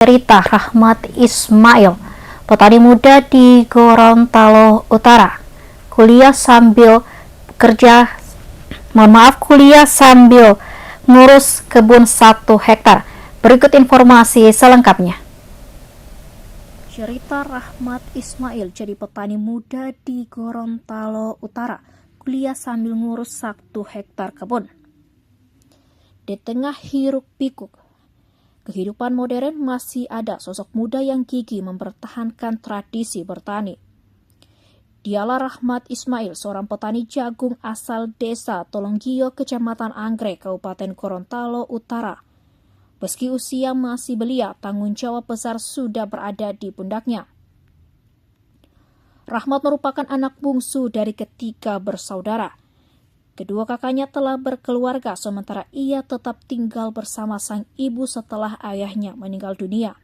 Cerita Rahmat Ismail, petani muda di Gorontalo Utara, kuliah sambil ngurus kebun 1 hektar. Berikut informasi selengkapnya. Cerita Rahmat Ismail jadi petani muda di Gorontalo Utara, kuliah sambil ngurus 1 hektar kebun. Di tengah hiruk pikuk kehidupan modern, masih ada sosok muda yang gigih mempertahankan tradisi bertani. Dialah Rahmat Ismail, seorang petani jagung asal desa Tolonggio, Kecamatan Anggrek, Kabupaten Gorontalo Utara. Meski usia masih belia, tanggung jawab besar sudah berada di pundaknya. Rahmat merupakan anak bungsu dari ketiga bersaudara. Kedua kakaknya telah berkeluarga, sementara ia tetap tinggal bersama sang ibu setelah ayahnya meninggal dunia.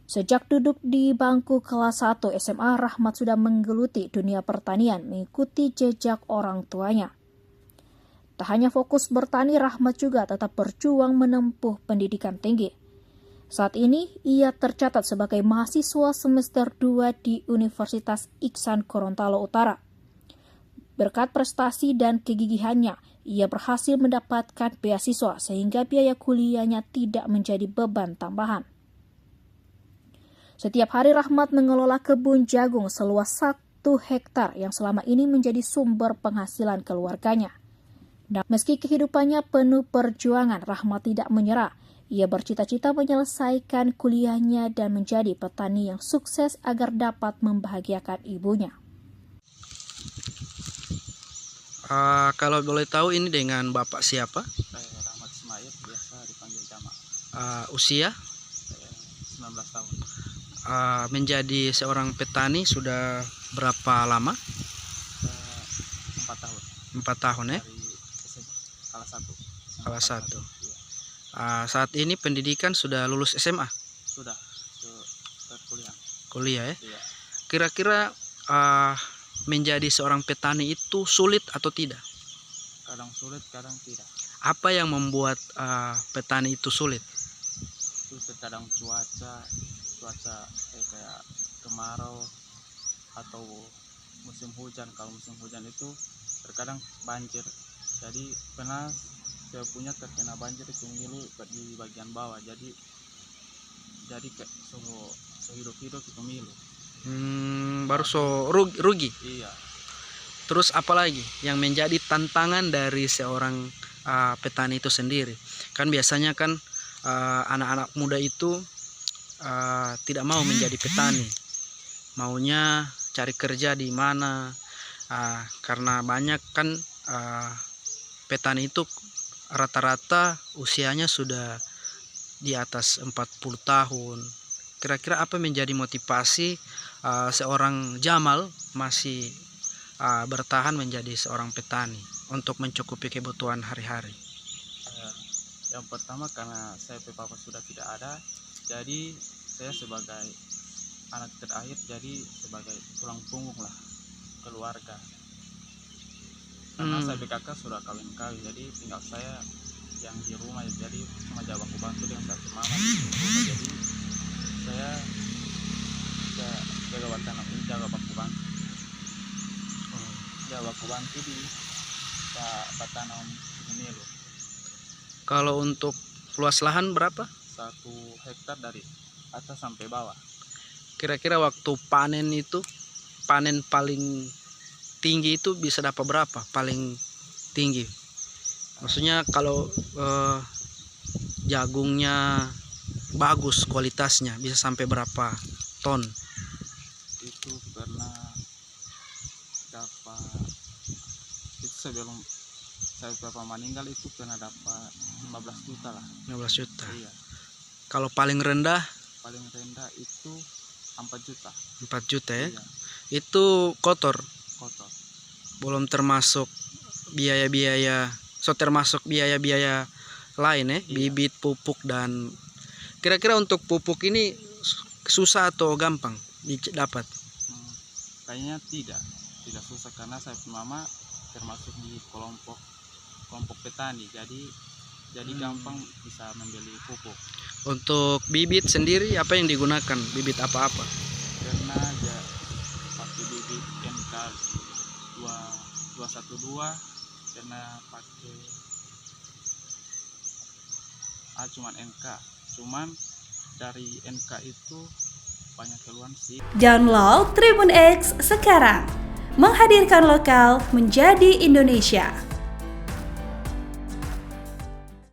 Sejak duduk di bangku kelas 1 SMA, Rahmat sudah menggeluti dunia pertanian, mengikuti jejak orang tuanya. Tak hanya fokus bertani, Rahmat juga tetap berjuang menempuh pendidikan tinggi. Saat ini, ia tercatat sebagai mahasiswa semester 2 di Universitas Iksan Gorontalo Utara. Berkat prestasi dan kegigihannya, ia berhasil mendapatkan beasiswa sehingga biaya kuliahnya tidak menjadi beban tambahan. Setiap hari Rahmat mengelola kebun jagung seluas 1 hektar yang selama ini menjadi sumber penghasilan keluarganya. Dan meski kehidupannya penuh perjuangan, Rahmat tidak menyerah. Ia bercita-cita menyelesaikan kuliahnya dan menjadi petani yang sukses agar dapat membahagiakan ibunya. Kalau boleh tahu ini dengan Bapak siapa? Rahmat Ismail, biasa dipanggil Jamal. Usia? 19 tahun. Menjadi seorang petani sudah berapa lama? 4 tahun. 4 tahun ya? Dari kelas 1. Kelas 1. Iya. Saat ini pendidikan sudah lulus SMA? Sudah ke kuliah. Kuliah ya? Iya. Kira-kira menjadi seorang petani itu sulit atau tidak? Kadang sulit, kadang tidak. Apa yang membuat petani itu sulit? Itu terkadang cuaca kayak kemarau atau musim hujan. Kalau musim hujan itu terkadang banjir. Jadi pernah saya punya terkena banjir itu ngilu di bagian bawah. Jadi kayak hidup itu ngilu. Baru rugi. Iya. Terus apa lagi yang menjadi tantangan dari seorang petani itu sendiri? Kan biasanya kan anak-anak muda itu tidak mau menjadi petani, maunya cari kerja di mana, karena banyak kan petani itu rata-rata usianya sudah di atas 40 tahun. Kira-kira apa menjadi motivasi seorang Jamal masih bertahan menjadi seorang petani untuk mencukupi kebutuhan hari-hari? Yang pertama karena saya papa sudah tidak ada, jadi saya sebagai anak terakhir, jadi sebagai tulang punggung lah keluarga. Karena saya kakak sudah kawin, jadi tinggal saya yang di rumah, jadi cuma jaga baku bantu dengan satu mama di rumah. Jadi saya jaga baku bantu di tanam ini loh. Kalau untuk luas lahan berapa? 1 hektar dari atas sampai bawah. Kira-kira waktu panen itu, panen paling tinggi itu bisa dapat berapa? Paling tinggi, maksudnya kalau jagungnya bagus kualitasnya bisa sampai berapa ton? Itu pernah dapat, itu sebelum saya papa meninggal itu pernah dapat 15 juta lah. 15 juta. Iya. Kalau paling rendah? Paling rendah itu 4 juta. 4 juta ya? Iya. Itu kotor? Kotor. Belum termasuk biaya-biaya, termasuk biaya-biaya lain ya? Iya. Bibit, pupuk, dan kira-kira untuk pupuk ini susah atau gampang didapat? Kayaknya tidak susah karena saya mama termasuk di kelompok petani, jadi gampang bisa membeli pupuk. Untuk bibit sendiri apa yang digunakan? Bibit apa-apa? Karena aja pakai bibit NK 212, karena pakai cuman NK. Cuman dari NK itu banyak keluhan sih. Download Tribun X sekarang, menghadirkan lokal menjadi Indonesia.